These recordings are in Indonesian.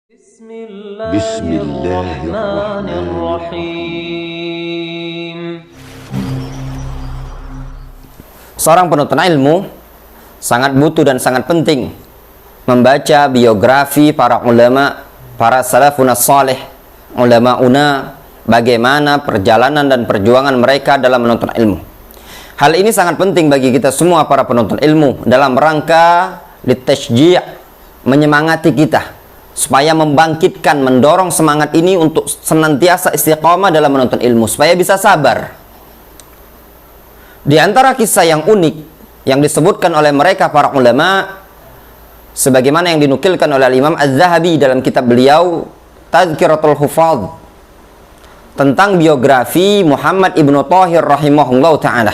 Bismillahirrahmanirrahim. Seorang penuntut ilmu sangat butuh dan sangat penting membaca biografi para ulama, para salafun salih, ulama bagaimana perjalanan dan perjuangan mereka dalam menuntut ilmu. Hal ini sangat penting bagi kita semua para penuntut ilmu dalam rangka litashji', menyemangati kita supaya membangkitkan, mendorong semangat ini untuk senantiasa istiqamah dalam menuntut ilmu, supaya bisa sabar. Di antara kisah yang unik yang disebutkan oleh mereka para ulama, sebagaimana yang dinukilkan oleh Imam Az-Zahabi dalam kitab beliau Tadhkiratul Hufadz, tentang biografi Muhammad ibnu Thahir rahimahullah ta'ala.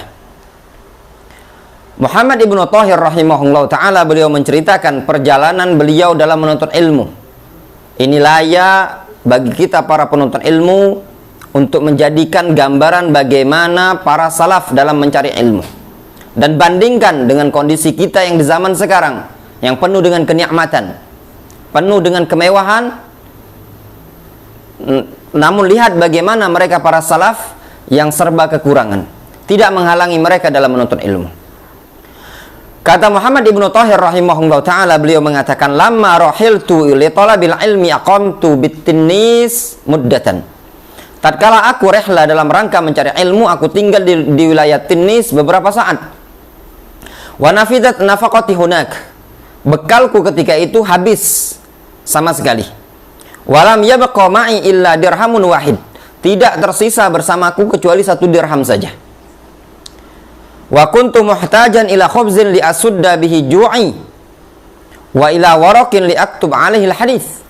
Muhammad ibnu Thahir rahimahullah ta'ala, beliau menceritakan perjalanan beliau dalam menuntut ilmu. Ini layak bagi kita para penuntut ilmu untuk menjadikan gambaran bagaimana para salaf dalam mencari ilmu, dan bandingkan dengan kondisi kita yang di zaman sekarang yang penuh dengan kenikmatan, penuh dengan kemewahan. Namun lihat bagaimana mereka para salaf yang serba kekurangan, tidak menghalangi mereka dalam menuntut ilmu. Kata Muhammad ibnu Thahir rahimahullah ta'ala, beliau mengatakan, lamma rahiltu li talabil ilmi aqamtu bit-Tinnis muddatan. Tatkala aku rehla dalam rangka mencari ilmu, aku tinggal di wilayah Tinnis beberapa saat. Wa nafidat nafaqati hunak. Bekalku ketika itu habis sama sekali. Walam yabqa ma'i illa dirhamun wahid. Tidak tersisa bersamaku kecuali 1 dirham saja. Wa kuntu muhtajan ila khubzin li asudda bihi ju'i wa ila waraqin li aktub alaihi al-hadits.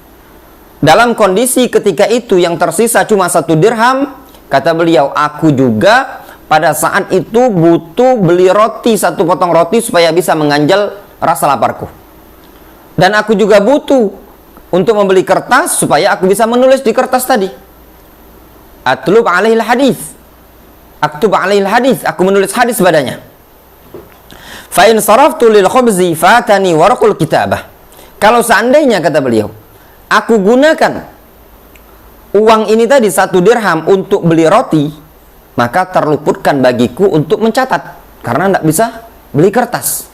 Dalam kondisi ketika itu yang tersisa cuma 1 dirham, kata beliau, aku juga pada saat itu butuh beli roti, 1 potong roti supaya bisa mengganjal rasa laparku. Dan aku juga butuh untuk membeli kertas supaya aku bisa menulis di kertas tadi. Atlub alaihil hadis, aktub alaihil hadis, aku menulis hadis padanya. Fa in saraftu lil khubzi fatani warqul kitabah. Kalau seandainya, kata beliau, aku gunakan uang ini tadi 1 dirham untuk beli roti, maka terluputkan bagiku untuk mencatat, karena tidak bisa beli kertas.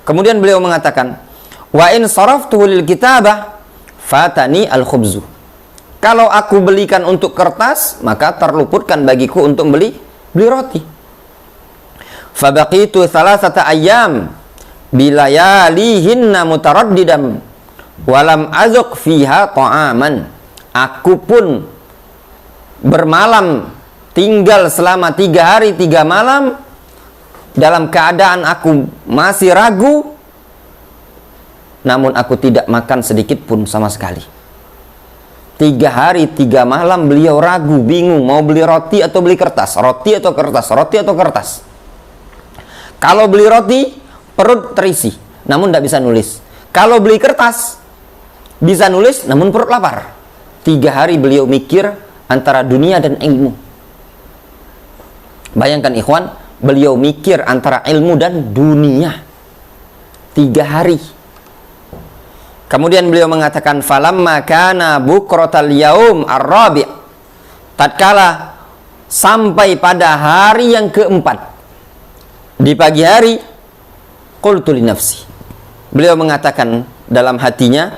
Kemudian beliau mengatakan, wa in saraftuhu lil kitabah fatani al khubzu. Kalau aku belikan untuk kertas, maka terluputkan bagiku untuk beli roti. Fabaqitu 3 ayyam bilayalihinna mutaraddidan walam azuk fiha ta'aman. Aku pun bermalam, tinggal selama 3 hari 3 malam dalam keadaan aku masih ragu, namun aku tidak makan sedikit pun sama sekali. 3 hari 3 malam beliau ragu, bingung mau beli roti atau beli kertas, roti atau kertas, roti atau kertas. Kalau beli roti, perut terisi, namun tidak bisa nulis. Kalau beli kertas, bisa nulis, namun perut lapar. 3 hari beliau mikir antara dunia dan ilmu. Bayangkan ikhwan, beliau mikir antara ilmu dan dunia 3 hari. Kemudian beliau mengatakan, falamma kana bukratal yaum ar-rabi'. Tatkala sampai pada hari yang keempat, di pagi hari, qultu li nafsi. Beliau mengatakan dalam hatinya,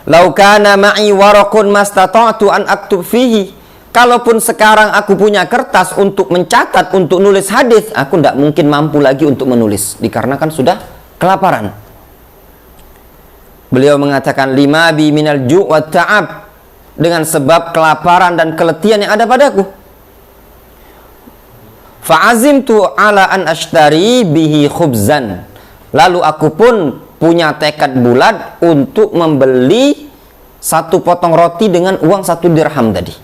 lau kana ma'i waraqun mastata'tu an aktub fihi. Kalaupun sekarang aku punya kertas untuk mencatat, untuk nulis hadis, aku tidak mungkin mampu lagi untuk menulis, dikarenakan sudah kelaparan. Beliau mengatakan, lima bi minal ju' wa ta'ab, dengan sebab kelaparan dan keletihan yang ada padaku. Fa'azimtu ala an ashtari bihi khubzan. Lalu aku pun punya tekad bulat untuk membeli 1 potong roti dengan uang 1 dirham tadi.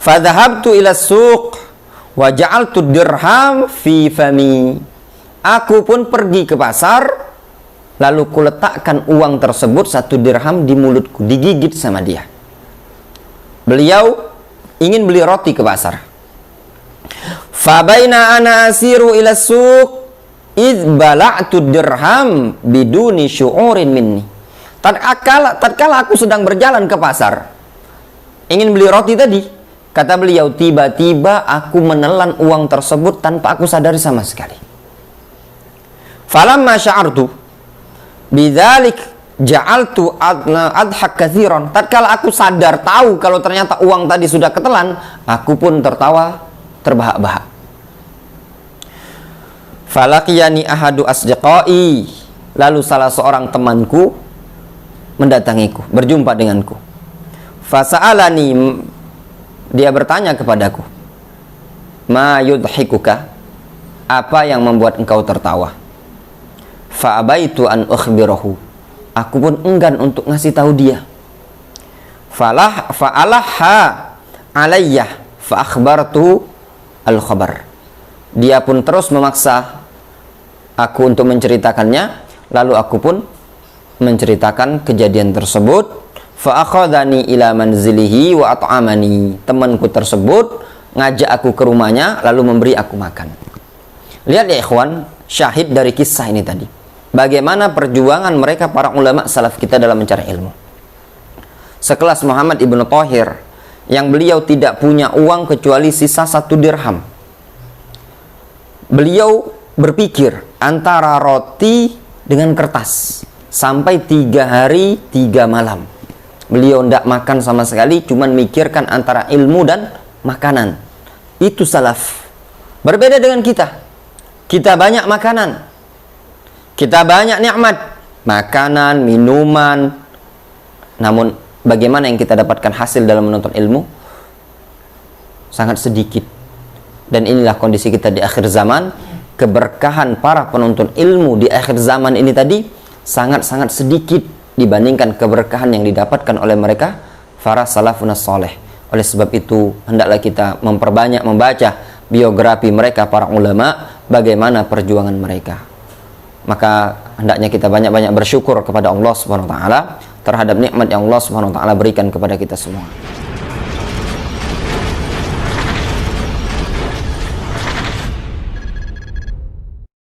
Fadhahabtu ila suq wa ja'altu dirham fi fami. Aku pun pergi ke pasar, lalu kuletakkan uang tersebut 1 dirham di mulutku, digigit sama dia. Beliau ingin beli roti ke pasar. Fabaina ana asiru ila suq id bala'tu dirham biduni syu'urin minni. Tatkala aku sedang berjalan ke pasar, ingin beli roti tadi, kata beliau, tiba-tiba aku menelan uang tersebut tanpa aku sadari sama sekali. Falamma sya'artu bidzalik ja'altu adhak katsiran. Tatkala aku sadar tahu kalau ternyata uang tadi sudah ketelan, aku pun tertawa terbahak-bahak. Falaqiyani ahadu asdiqai, lalu salah seorang temanku mendatangiku, berjumpa denganku. Fasa'alani, dia bertanya kepadaku, ma yudhikuka, apa yang membuat engkau tertawa? Fa'abaitu an ukhbirahu, aku pun enggan untuk ngasih tahu dia. Fa'alaha alayyah fa akhbartu al khabar, dia pun terus memaksa aku untuk menceritakannya, lalu aku pun menceritakan kejadian tersebut. Fa akhadhani ila manzilihi wa at'amani, temanku tersebut ngajak aku ke rumahnya lalu memberi aku makan. Lihat ya ikhwan, syahid dari kisah ini tadi, bagaimana perjuangan mereka para ulama salaf kita dalam mencari ilmu. Sekelas Muhammad ibnu Thahir, yang beliau tidak punya uang kecuali sisa 1 dirham. Beliau berpikir antara roti dengan kertas sampai 3 hari 3 malam. Beliau tidak makan sama sekali, cuman mikirkan antara ilmu dan makanan. Itu salaf. Berbeda dengan kita. Kita banyak makanan, kita banyak nikmat, makanan, minuman, namun bagaimana yang kita dapatkan hasil dalam menuntut ilmu? Sangat sedikit. Dan inilah kondisi kita di akhir zaman. Keberkahan para penuntut ilmu di akhir zaman ini tadi sangat-sangat sedikit dibandingkan keberkahan yang didapatkan oleh mereka para salafun saleh. Oleh sebab itu, hendaklah kita memperbanyak membaca biografi mereka para ulama, bagaimana perjuangan mereka. Maka hendaknya kita banyak-banyak bersyukur kepada Allah Subhanahu wa taala terhadap nikmat yang Allah Subhanahu wa taala berikan kepada kita semua.